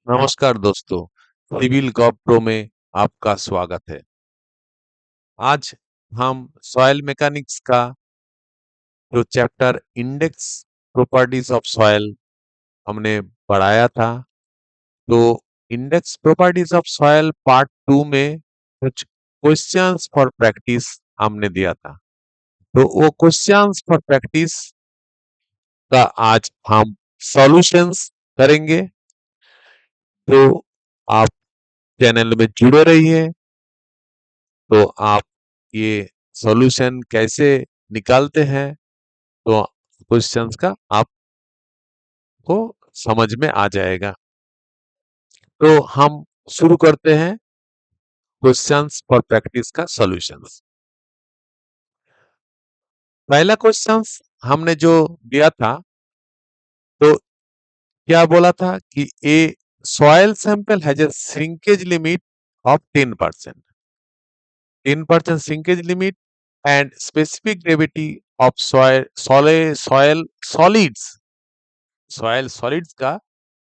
नमस्कार दोस्तों, सिविल गॉव प्रो में आपका स्वागत है। आज हम सॉइल मैकेनिक्स का जो chapter index properties of soil हमने पढ़ाया था, तो index properties of soil part 2 में कुछ क्वेश्चंस फॉर प्रैक्टिस हमने दिया था। तो वो क्वेश्चंस फॉर प्रैक्टिस का आज हम सॉल्यूशंस करेंगे। तो आप चैनल में जुड़े रहिए, तो आप ये सॉल्यूशन कैसे निकालते हैं तो क्वेश्चंस का आपको समझ में आ जाएगा। तो हम शुरू करते हैं क्वेश्चंस फॉर प्रैक्टिस का सॉल्यूशंस। पहला क्वेश्चंस हमने जो दिया था, तो क्या बोला था कि a soil sample has a shrinkage limit of 10%, 10% shrinkage limit and specific gravity of soil solids का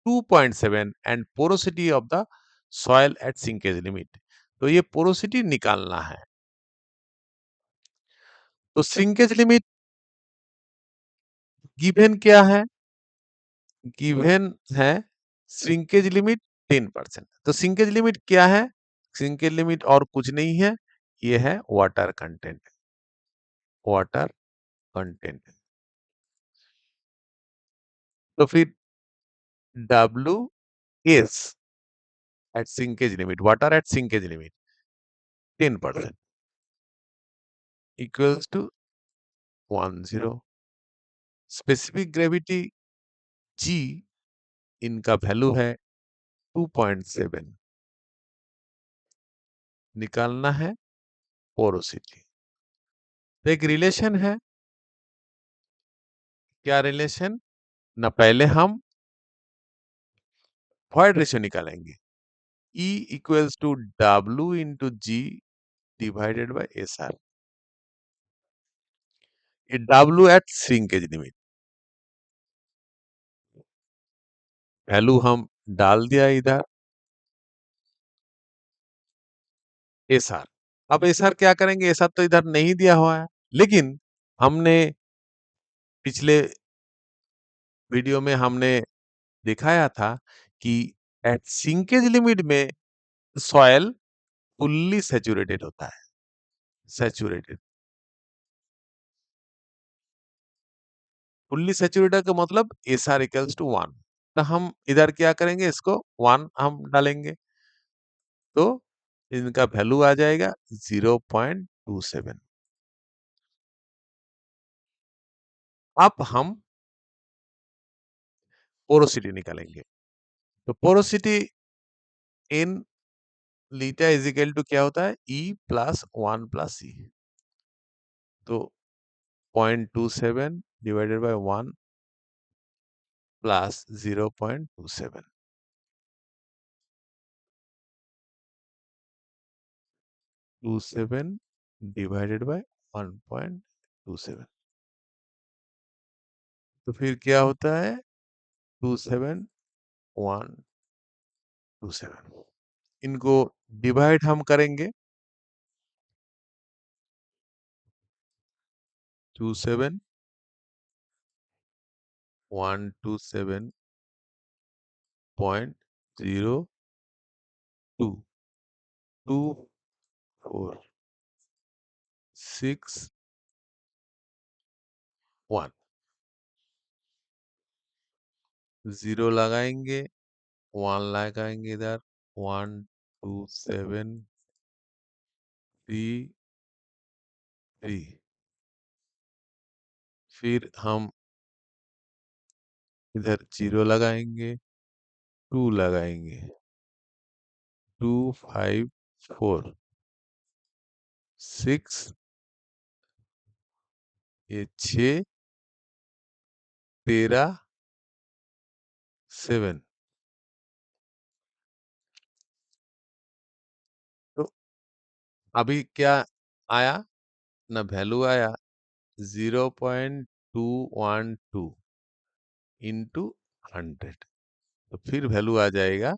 2.7 and porosity of the soil at sinkage limit। तो ये पोरोसिटी निकालना है। तो सिंकेज लिमिट गिवन क्या है? गिवन है सिंकेज लिमिट 10%। तो सिंकेज लिमिट क्या है? सिंकेज लिमिट और कुछ नहीं है, ये है वाटर कंटेंट। Water content. तो फिर W S at sinkage limit, water at sinkage limit 10% equals to 10। Specific gravity G इनका वैल्यू है 2.7। निकालना है पोरोसिटी। तो एक रिलेशन है, क्या रिलेशन ना, पहले हम वॉइड रेशियो निकालेंगे। E equals to W into G divided by S R. ये W at shrinkage limit value हम डाल दिया इधर, एस आर। अब एस आर क्या करेंगे? एस आर तो इधर नहीं दिया हुआ है, लेकिन हमने पिछले वीडियो में हमने दिखाया था कि एट सिंकेज लिमिट में सॉयल फुल्ली सैचुरेटेड होता है। सैचुरेटेड, फुल्ली सैचुरेटेड का मतलब एस आर इक्वल्स टू 1। तो हम इधर क्या करेंगे? इसको 1 हम डालेंगे, तो इनका वैल्यू आ जाएगा 0.27। अब हम पोरोसिटी निकालेंगे। तो पोरोसिटी इन लीटा इज इक्वल टू क्या होता है? E plus 1 plus C. तो 0.27 divided by 1 plus 0.27। 27 divided by 1.27। तो फिर क्या होता है? 27127। इनको डिवाइड हम करेंगे, 27127.02 2461। जीरो लगाएंगे, 1 लगाएंगे इधर, 1273। फिर हम इधर जीरो लगाएंगे, 2 लगाएंगे, 2546। ये 6 13 7। तो अभी क्या आया ना? वैल्यू आया 0.212 इंटू 100। तो फिर वैल्यू आ जाएगा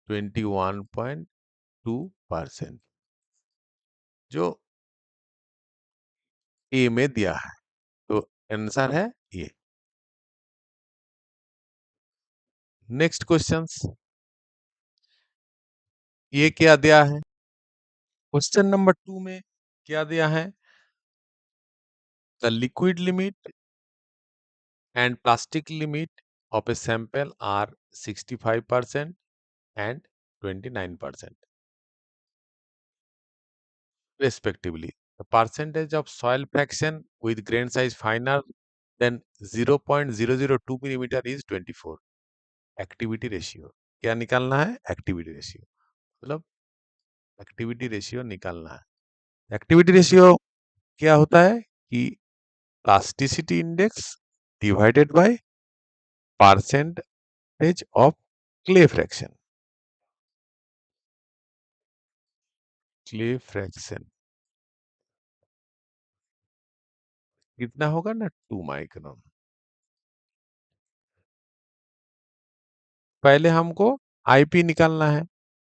21.2%, जो ए में दिया है। तो आंसर है ये। नेक्स्ट क्वेश्चंस, ये क्या दिया है? क्वेश्चन नंबर 2 में क्या दिया है? The liquid limit and plastic limit of a sample are 65% and 29% respectively. The percentage of soil fraction with grain size finer than 0.002 millimeter is 24. Activity ratio क्या निकालना है? एक्टिविटी रेशियो, मतलब एक्टिविटी रेशियो निकालना है। एक्टिविटी रेशियो क्या होता है कि plasticity index divided by percentage of clay fraction. Clay fraction कितना होगा ना, 2 माइक्रोन। पहले हमको आईपी निकालना है।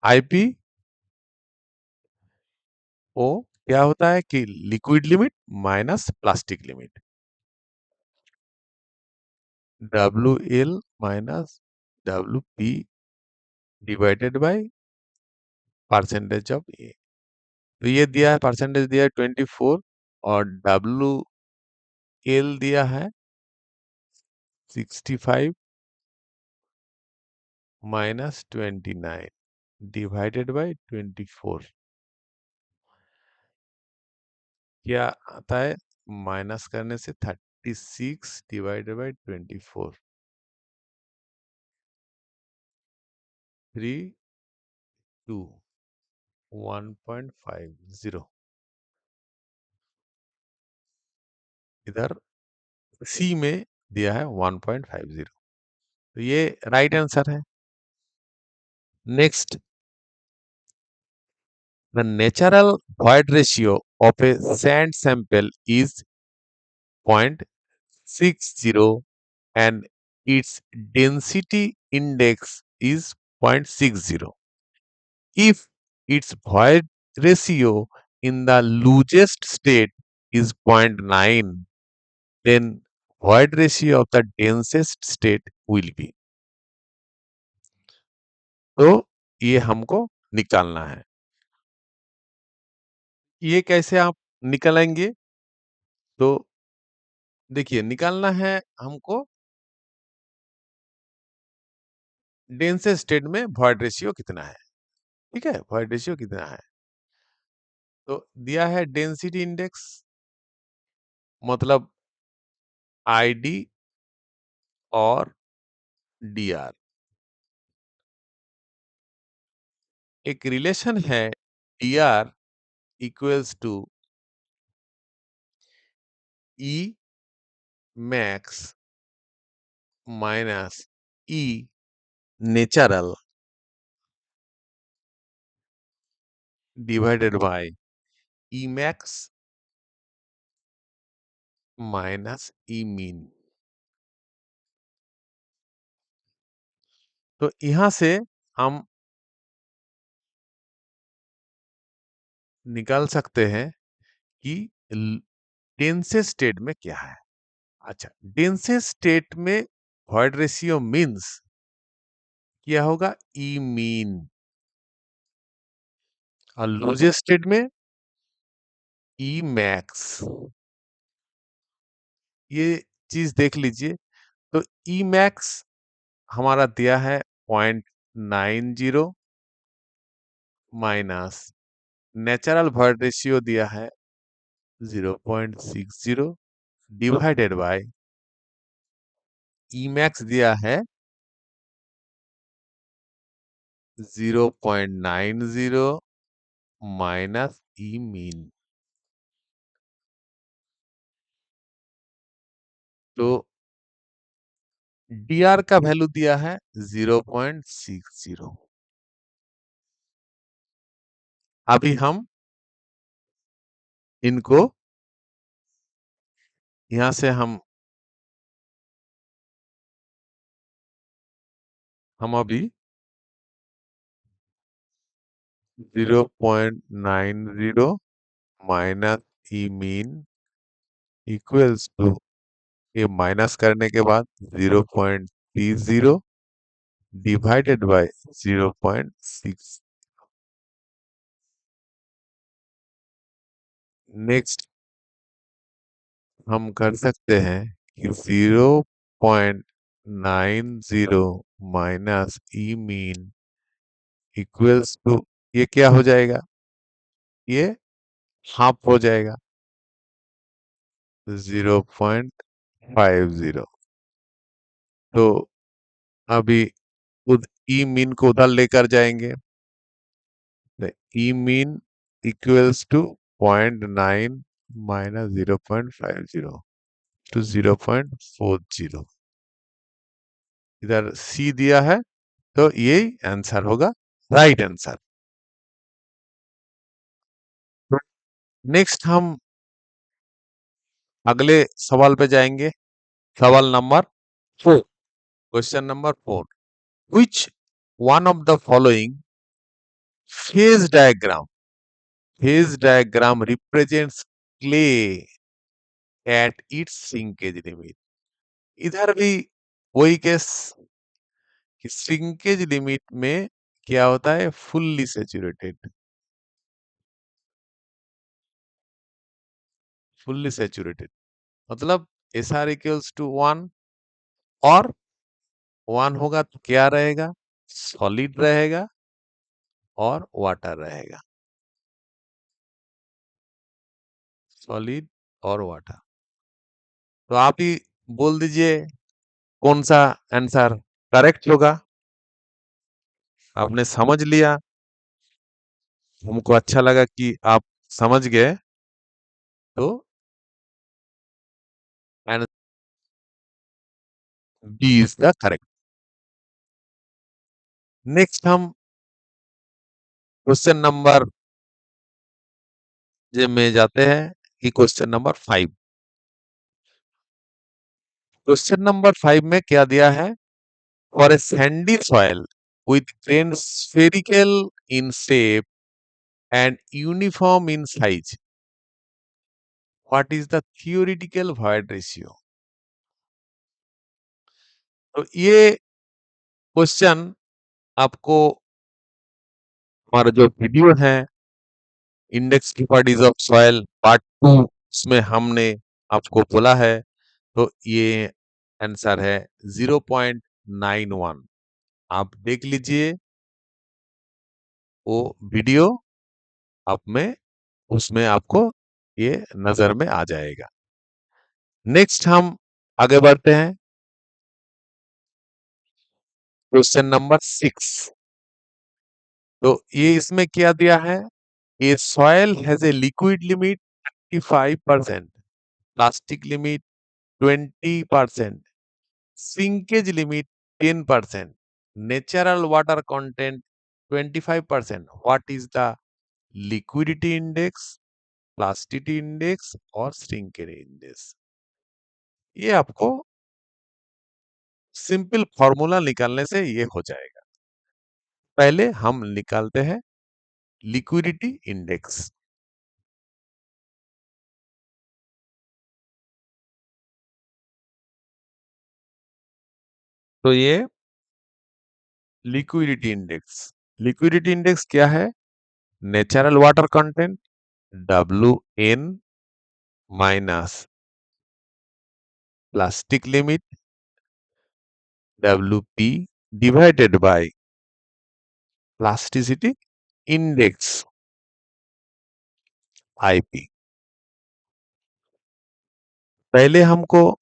आईपी ओ क्या होता है कि liquid limit minus plastic limit, W L minus W P divided by percentage of a. तो ये दिया है, परसेंटेज दिया है 24 और डब्ल्यू एल दिया है 65 माइनस 29 डिवाइडेड बाय 24। क्या आता है? माइनस करने से 36 डिवाइडेड बाय 24, 3 2 1.50। इधर सी में दिया है 1.50। तो ये राइट आंसर है। Next, the natural void ratio of a sand sample is 0.60 and its density index is 0.60. If its void ratio in the loosest state is zero point 0.9, then void ratio of the densest state will be। तो ये हमको निकालना है। ये कैसे आप निकालेंगे? तो देखिए, निकालना है हमको डेंसेस्ट स्टेट में वॉइड रेशियो कितना है। ठीक है, वॉइड रेशियो कितना है? तो दिया है डेंसिटी इंडेक्स, मतलब आईडी और डीआर। एक रिलेशन है, DR equals to e max minus e natural divided by e max minus e mean. तो यहां से हम निकाल सकते हैं कि डेंसेस्ट स्टेट में क्या है। अच्छा, डेंसेस्ट स्टेट में वॉइड रेशियो मींस क्या होगा? ई मीन। और लूजेस्ट स्टेट में ई मैक्स। ये चीज देख लीजिए। तो ई मैक्स हमारा दिया है 0.90 माइनस नेचुरल वॉइड रेशियो दिया है 0.60 डिवाइडेड बाय ई मैक्स दिया है 0.90 माइनस ई मीन। तो डीआर का वैल्यू दिया है 0.60। अभी हम इनको यहां से हम हम अभी 0.90 minus e mean equals to, ये माइनस करने के बाद 0.30 डिवाइडेड बाय 0.6। नेक्स्ट हम कर सकते हैं कि 0.90 minus e mean equals to, ये क्या हो जाएगा, ये हाफ हो जाएगा, 0.50। तो अभी खुद ई मीन को उधर लेकर जाएंगे, e mean equals to 0.9 minus 0.50 to 0.40। इधर सी दिया है, तो ये आंसर होगा, राइट आंसर। नेक्स्ट हम अगले सवाल पे जाएंगे। सवाल number 4, question number 4। Which one of the following phase diagram, phase diagram represents clay at its shrinkage limit. इधर भी वही केस कि श्रिंकेज लिमिट में क्या होता है, फुल्ली सेचुरेटेड, फुल्ली सेचुरेटेड मतलब एस आर इक्वल्स टू 1, और 1 होगा तो क्या रहेगा, सॉलिड रहेगा और वाटर रहेगा, सॉलिड और वाटर। तो आप ही बोल दीजिए कौन सा आंसर करेक्ट होगा। आपने समझ लिया, हमको अच्छा लगा कि आप समझ गए। तो B is the correct. Next हम क्वेश्चन नंबर जे में जाते हैं कि क्वेश्चन नंबर 5। क्वेश्चन नंबर 5 में क्या दिया है, for a Sandy soil with grain spherical in shape and uniform in size, what is the theoretical void ratio। तो ये क्वेश्चन आपको हमारा जो वीडियो है index properties of soil part 2, उसमें हमने आपको बोला है। तो ये आंसर है 0.91। आप देख लीजिए वो वीडियो, आप में उसमें आपको ये नजर में आ जाएगा। नेक्स्ट हम आगे बढ़ते हैं, क्वेश्चन नंबर 6। तो ये इसमें क्या दिया है, a soil has a liquid limit 35%, plastic limit 20%, shrinkage limit 10%, natural water content 25%। What is the liquidity index, plasticity index और श्रिंकेज इंडेक्स। ये आपको सिंपल फॉर्मूला निकालने से ये हो जाएगा। पहले हम निकालते हैं लिक्विडिटी इंडेक्स। तो ये लिक्विडिटी इंडेक्स, लिक्विडिटी इंडेक्स क्या है, natural water content WN minus plastic limit WP divided by plasticity index IP। पहले हमको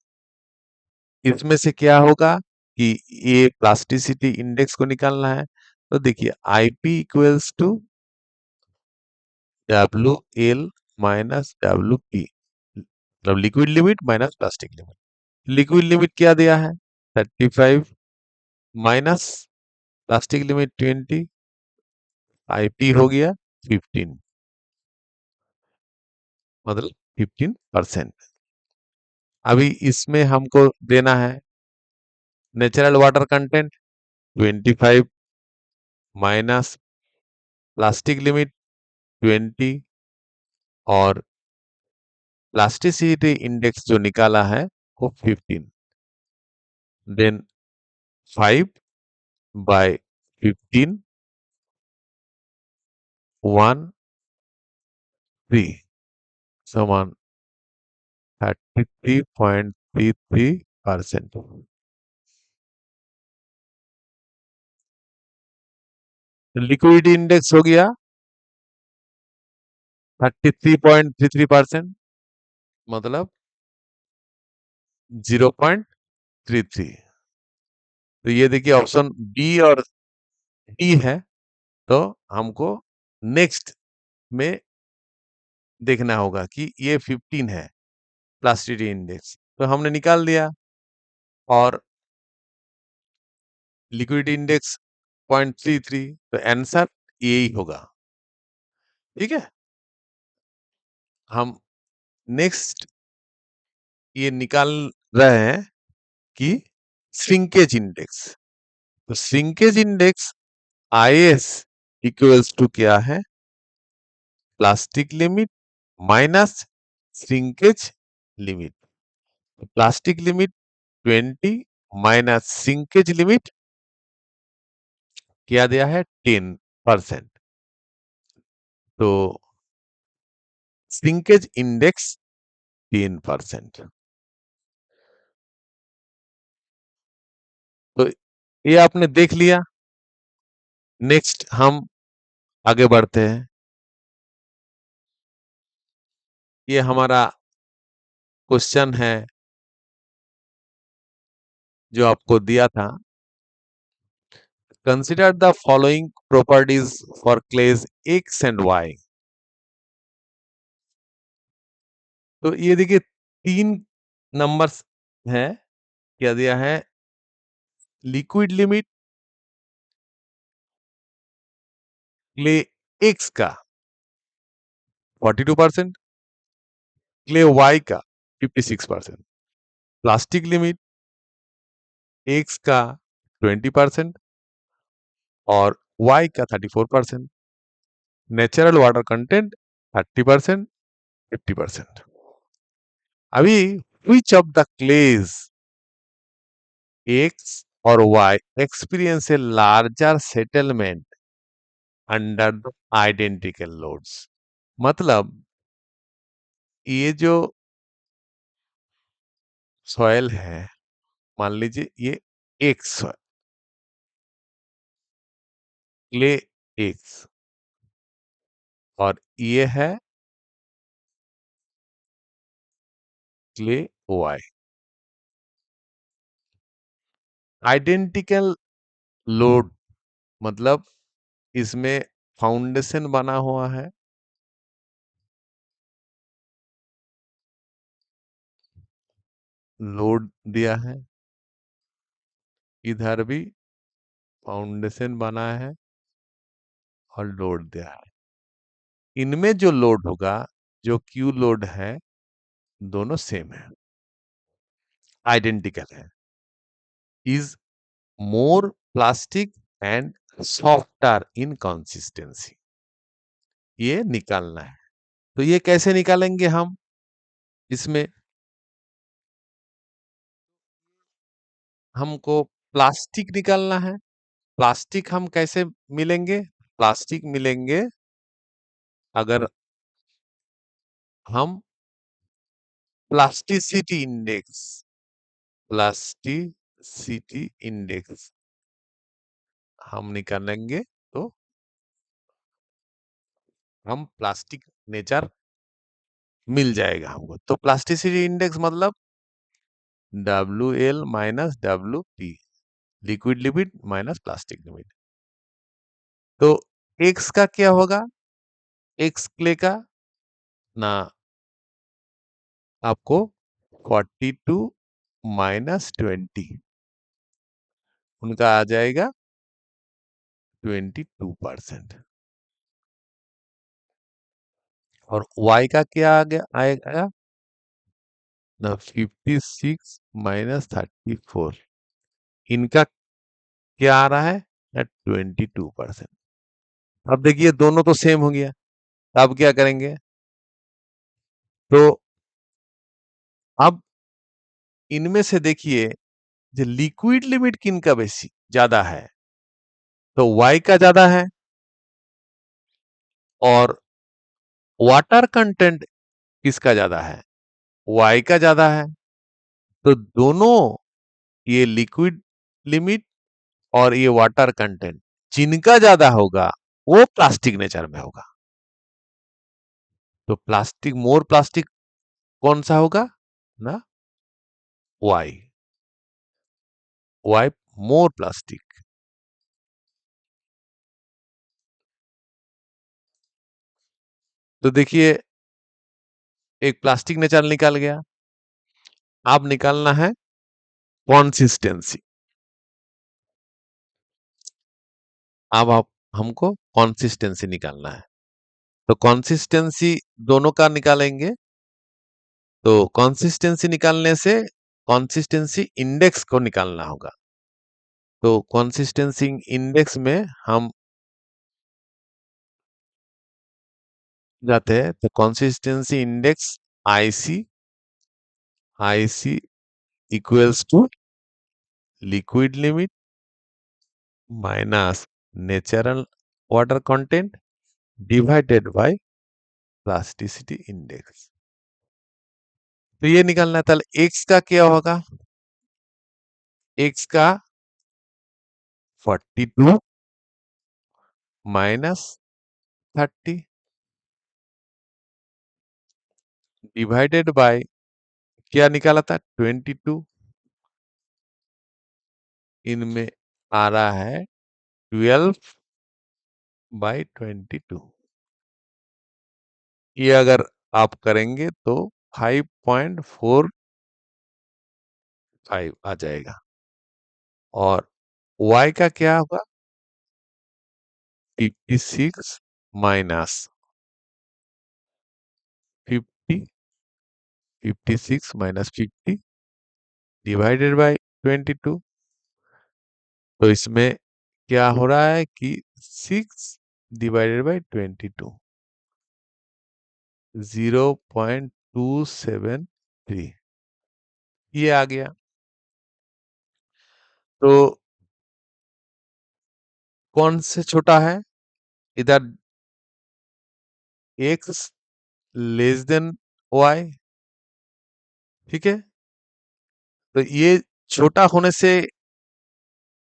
इसमें से क्या होगा कि ये प्लास्टिसिटी इंडेक्स को निकालना है। तो देखिए IP equals to WL minus WP, मतलब liquid limit minus plastic limit. Liquid limit क्या दिया है, 35 माइनस प्लास्टिक लिमिट 20, IP हो गया 15, मतलब 15%। अभी इसमें हमको देना है natural water content. 25 minus plastic limit 20 और प्लास्टिसिटी इंडेक्स जो निकाला है वो 15, देन 5 बाय 15 13 समान 33.33%। लिक्विडिटी इंडेक्स हो गया 33.33%, मतलब 0.33। तो ये देखिए ऑप्शन बी और डी है, तो हमको नेक्स्ट में देखना होगा कि ये 15 है प्लास्टिसिटी इंडेक्स, तो हमने निकाल दिया। और लिक्विडिटी इंडेक्स 0.33, तो आंसर यही होगा। ठीक है, हम नेक्स्ट ये निकाल रहे हैं कि श्रिंकेज इंडेक्स। तो shrinkage index IS equals to क्या है, plastic limit minus shrinkage limit. Plastic limit 20 minus shrinkage limit क्या दिया है 10%, तो श्रिंकेज इंडेक्स 10%। तो ये आपने देख लिया। नेक्स्ट हम आगे बढ़ते हैं। ये हमारा क्वेश्चन है जो आपको दिया था, consider the following properties for clays X and Y. तो ये देखिए तीन नंबर्स हैं, क्या दिया है, लिक्विड लिमिट क्ले एक्स का 42%, क्ले वाई का 56%, प्लास्टिक लिमिट एक्स का 20% और वाई का 34%, नेचुरल वाटर कंटेंट 30%, 50%। अभी which of the clays X और Y experience a larger settlement under the identical loads। मतलब ये जो सॉइल है, मान लीजिए ये एक्स क्ले एक्स और ये है क्ले वाई, आइडेंटिकल लोड मतलब इसमें फाउंडेशन बना हुआ है, लोड दिया है, इधर भी फाउंडेशन बना है और लोड दिया है। इनमें जो लोड होगा, जो क्यू लोड है, दोनों सेम है, आइडेंटिकल है, is more plastic and softer in consistency. ये निकालना है। तो ये कैसे निकालेंगे हम, इसमें हमको प्लास्टिक निकालना है। प्लास्टिक हम कैसे मिलेंगे, प्लास्टिक मिलेंगे अगर हम प्लास्टिसिटी इंडेक्स, प्लास्टिसिटी इंडेक्स हम निकालेंगे तो हम प्लास्टिक नेचर मिल जाएगा हमको। तो प्लास्टिसिटी इंडेक्स मतलब WL minus WP, liquid limit minus plastic limit. तो एक्स का क्या होगा, एक्स क्ले का ना आपको 42 माइनस 20, उनका आ जाएगा 22%। और y का क्या आ गया आएगा ना 56 माइनस 34, इनका क्या आ रहा है? 22%। अब देखिए दोनों तो सेम हो गया। अब क्या करेंगे? तो अब इनमें से देखिए जो लिक्विड लिमिट किनका बेसी ज्यादा है, तो y का ज्यादा है और वाटर कंटेंट किसका ज्यादा है? y का ज्यादा है। तो दोनों, ये लिक्विड लिमिट और ये वाटर कंटेंट, जिनका ज्यादा होगा वो प्लास्टिक नेचर में होगा। तो प्लास्टिक, मोर प्लास्टिक कौन सा होगा ना? y, y मोर प्लास्टिक। तो देखिए एक प्लास्टिक नेचर निकाल गया। अब निकालना है कॉन्सिस्टेंसी। अब आप हमको कॉन्सिस्टेंसी निकालना है। तो कॉन्सिस्टेंसी दोनों का निकालेंगे। तो कॉन्सिस्टेंसी निकालने से कॉन्सिस्टेंसी इंडेक्स को निकालना होगा। तो कॉन्सिस्टेंसी इंडेक्स में हम जाते हैं। तो consistency index IC, IC equals to liquid limit minus natural water content divided by plasticity index. तो ये निकालना है। ताहले एक्स का क्या होगा? एक्स का 42 माइनस 30 डिवाइडेड बाय क्या निकाला था? 22। इनमें आ रहा है 12/22। ये अगर आप करेंगे तो 5.45 आ जाएगा। और y का क्या होगा? 56 माइनस 50, 56 माइनस 50 डिवाइडेड बाय 22। तो इसमें क्या हो रहा है कि 6 डिवाइडेड बाय 22, 0.273 ये आ गया। तो कौन से छोटा है? इधर x लेस देन y, ठीक है। तो ये छोटा होने से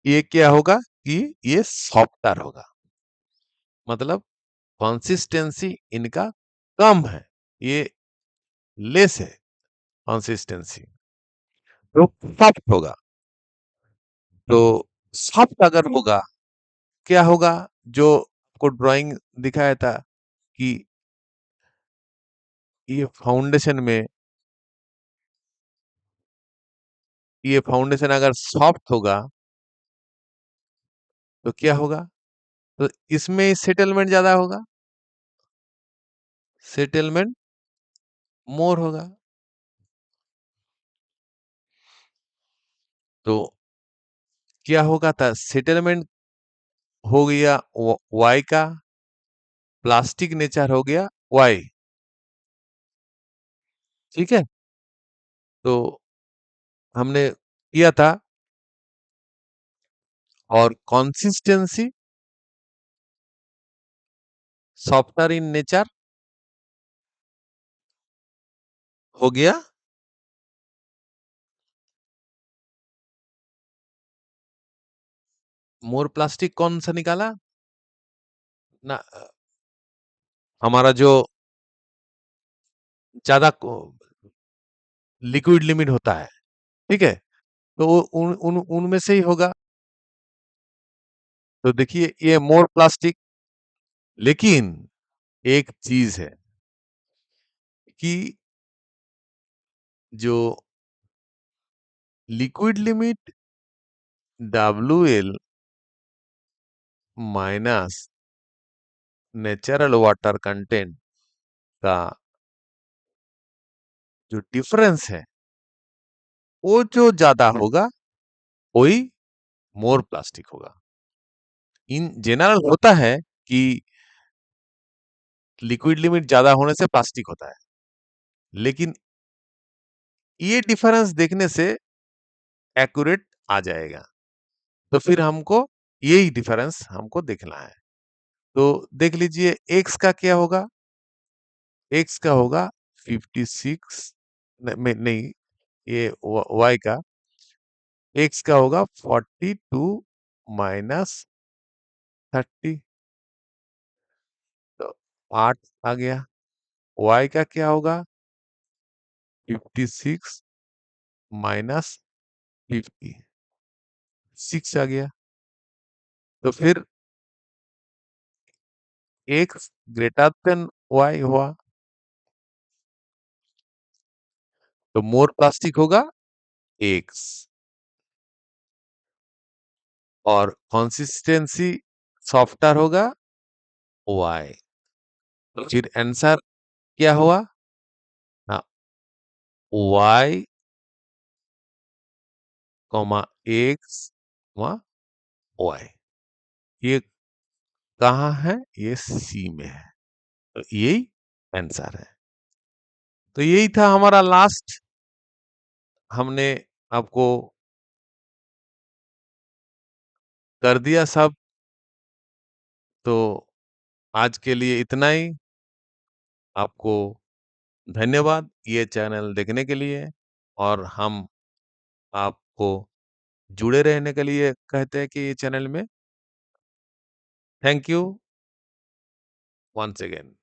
ये क्या होगा कि ये सॉफ्टर होगा, मतलब कंसिस्टेंसी इनका कम है, ये लेस है कंसिस्टेंसी, तो सॉफ्ट होगा। तो सॉफ्ट अगर होगा, क्या होगा? जो आपको ड्राइंग दिखाया था कि ये फाउंडेशन में, ये फाउंडेशन अगर सॉफ्ट होगा तो क्या होगा? तो इसमें सेटलमेंट ज्यादा होगा, सेटलमेंट मोर होगा। तो क्या होगा था? सेटलमेंट हो गया वाई का, प्लास्टिक नेचर हो गया वाई, ठीक है। तो हमने किया था। और कंसिस्टेंसी सॉफ्टवेयर इन नेचर हो गया मोर प्लास्टिक। कौन सा निकाला ना? हमारा जो ज्यादा लिक्विड लिमिट होता है, ठीक है। तो वो उन उन उनमें से ही होगा। तो देखिए ये मोर प्लास्टिक, लेकिन एक चीज है कि जो liquid limit WL minus natural water content का जो डिफरेंस है, वो जो ज्यादा होगा वही मोर प्लास्टिक होगा। इन जनरल होता है कि लिक्विड लिमिट ज्यादा होने से प्लास्टिक होता है, लेकिन ये डिफरेंस देखने से एक्यूरेट आ जाएगा। तो फिर हमको यही डिफरेंस हमको देखना है। तो देख लीजिए एक्स का क्या होगा। एक्स का होगा 56, नहीं, ये वाई का, एक्स का होगा 42 माइनस 30, तो 8 आ गया। वाई का क्या होगा 56 माइनस 50, 6 आ गया। तो फिर एक्स ग्रेटर देन वाई हुआ, तो मोर प्लास्टिक होगा एक्स, और कंसिस्टेंसी सॉफ्टर होगा वाई। तो फिर आंसर क्या हुआ? हाँ, वाई कॉमा एक्स वाई, ये कहाँ है? ये सी में है। तो यही आंसर है। तो यही था हमारा लास्ट, हमने आपको कर दिया सब। तो आज के लिए इतना ही। आपको धन्यवाद ये चैनल देखने के लिए, और हम आपको जुड़े रहने के लिए कहते हैं कि ये चैनल में। Thank you once again.